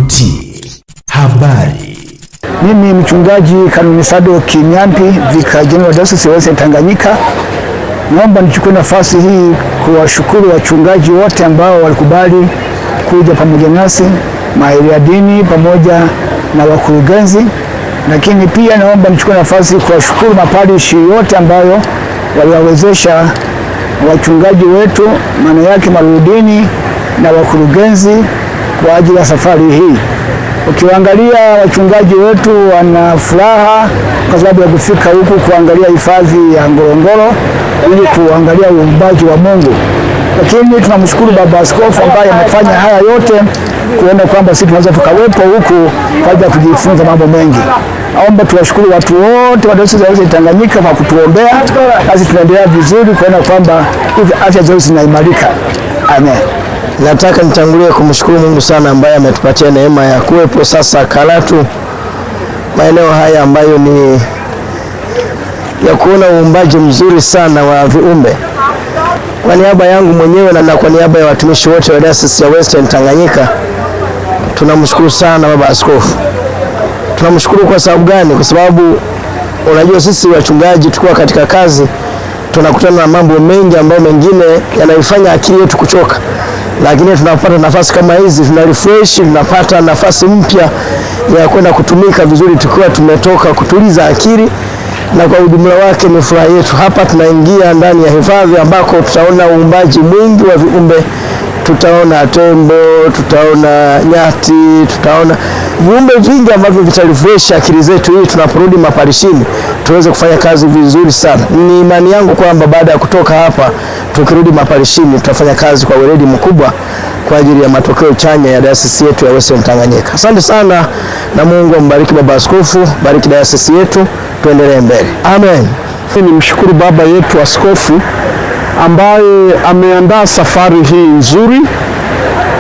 DWT habari. Mimi mchungaji Kanuni Sadock Nyampi, Vicar General Diocese ya Western Tanganyika. Naomba nichukue nafasi hii kuwashukuru wachungaji wote ambao walikubali kuja pamoja nasi, mahiri ya dini pamoja na wakurugenzi. Lakini pia naomba nichukue nafasi kuwashukuru maparishi yote ambayo waliwawezesha wachungaji wetu, maana yake marudini na wakurugenzi kwa ajili ya safari hii. Ukiangalia wachungaji wetu wana furaha kwa sababu ya kufika huku kuangalia hifadhi ya Ngorongoro ili kuangalia uumbaji wa Mungu. Lakini tunamshukuru Baba Askofu ambaye amefanya haya yote kuona kwamba sisi tunaweza tukawepo huku kwa ajili ya kujifunza mambo mengi. Naomba tuwashukuru watu wote wa Dayosisi ya Western Tanganyika kwa kutuombea, nasi tunaendelea vizuri kuona kwamba afya zetu zinaimarika. Amen. Nataka nitangulie kumshukuru Mungu sana ambaye ametupatia neema ya kuwepo sasa Karatu, maeneo haya ambayo ni ya kuona uumbaji mzuri sana wa viumbe. Kwa niaba yangu mwenyewe na kwa niaba ya watumishi wote wa Dayosisi ya Western Tanganyika, tunamshukuru sana Baba Askofu. Tunamshukuru kwa sababu gani? Kwa sababu unajua sisi wachungaji tukiwa katika kazi tunakutana na mambo mengi ambayo mengine yanaifanya akili yetu kuchoka. Lakini tunapata nafasi kama hizi, tuna refresh, tunapata nafasi mpya ya kwenda kutumika vizuri tukiwa tumetoka kutuliza akili, na kwa ujumla wake ni furaha yetu. Hapa tunaingia ndani ya hifadhi ambako tutaona uumbaji mwingi wa viumbe. Tutaona tembo, tutaona nyati, tutaona viumbe vingi ambavyo vitarefresh akili zetu ili tunaporudi maparishini tuweze kufanya kazi vizuri sana. Ni imani yangu kwamba baada ya kutoka hapa tukirudi maparishini tutafanya kazi kwa weledi mkubwa kwa ajili ya matokeo chanya ya dayosisi yetu ya Western Tanganyika. Asante sana na Mungu ambariki Baba Askofu, bariki dayosisi yetu, tuendelee mbele. Amen. Ni mshukuru baba yetu Askofu ambaye ameandaa safari hii nzuri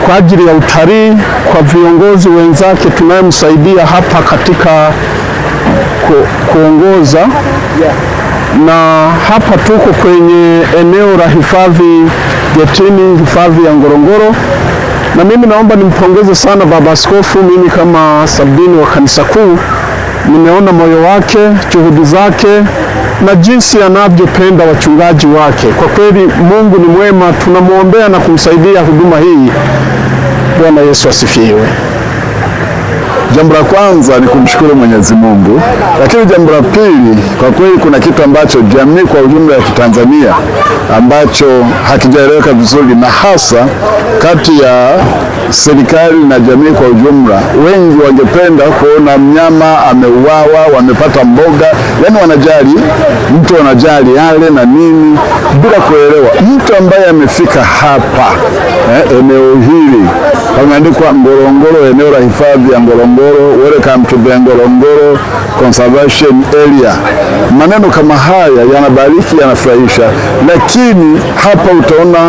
kwa ajili ya utalii, kwa viongozi wenzake tunayemsaidia hapa katika kuongoza. Na hapa tuko kwenye eneo la hifadhi Getini, hifadhi ya Ngorongoro. Na mimi naomba nimpongeze sana Baba Askofu. Mimi kama sabini wa kanisa kuu nimeona moyo wake, juhudi zake na jinsi anavyopenda wachungaji wake. Kwa kweli Mungu ni mwema, tunamwombea na kumsaidia huduma hii. Bwana Yesu asifiwe. Jambo la kwanza ni kumshukuru Mwenyezi Mungu, lakini jambo la pili, kwa kweli kuna kitu ambacho jamii kwa ujumla ya Tanzania ambacho hakijaeleweka vizuri, na hasa kati ya serikali na jamii kwa ujumla. Wengi wangependa kuona mnyama ameuawa, wamepata mboga, yani wanajali, mtu wanajali yale na nini, bila kuelewa mtu ambaye amefika hapa eneo hili pameandikwa Ngorongoro, eneo la hifadhi ya Ngorongoro, welcome to the Ngorongoro Conservation Area. Maneno kama haya yanabariki, yanafurahisha, lakini hapa utaona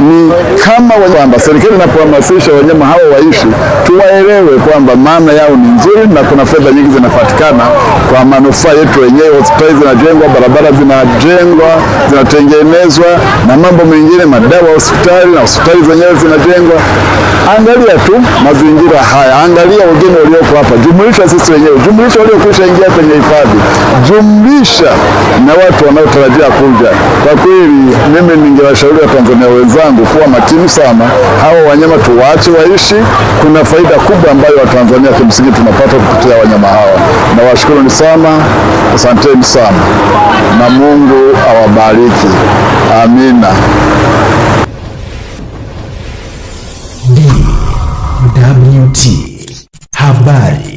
ni kama kwamba serikali inapohamasisha wanyama hao waishi, tuwaelewe kwamba maana yao ni nzuri na kuna fedha nyingi zinapatikana kwa manufaa yetu wenyewe. Hospitali zinajengwa, barabara zinajengwa, zinatengenezwa na mambo mengine, madawa hospitali na hospitali zenyewe zinajengwa. Angalia tu mazingira haya, angalia wageni walioko hapa, jumlisha sisi wenyewe, jumlisha waliokwisha ingia kwenye hifadhi, jumlisha na watu wanaotarajia kuja. Kwa kweli mimi ningewashauri Watanzania wenzangu kuwa makini sana, hawa wanyama tuwaache waishi. Kuna faida kubwa ambayo Watanzania kimsingi tunapata kupitia wanyama hawa. Na washukuruni sana, asanteni sana na Mungu awabariki. Amina. DWT habari.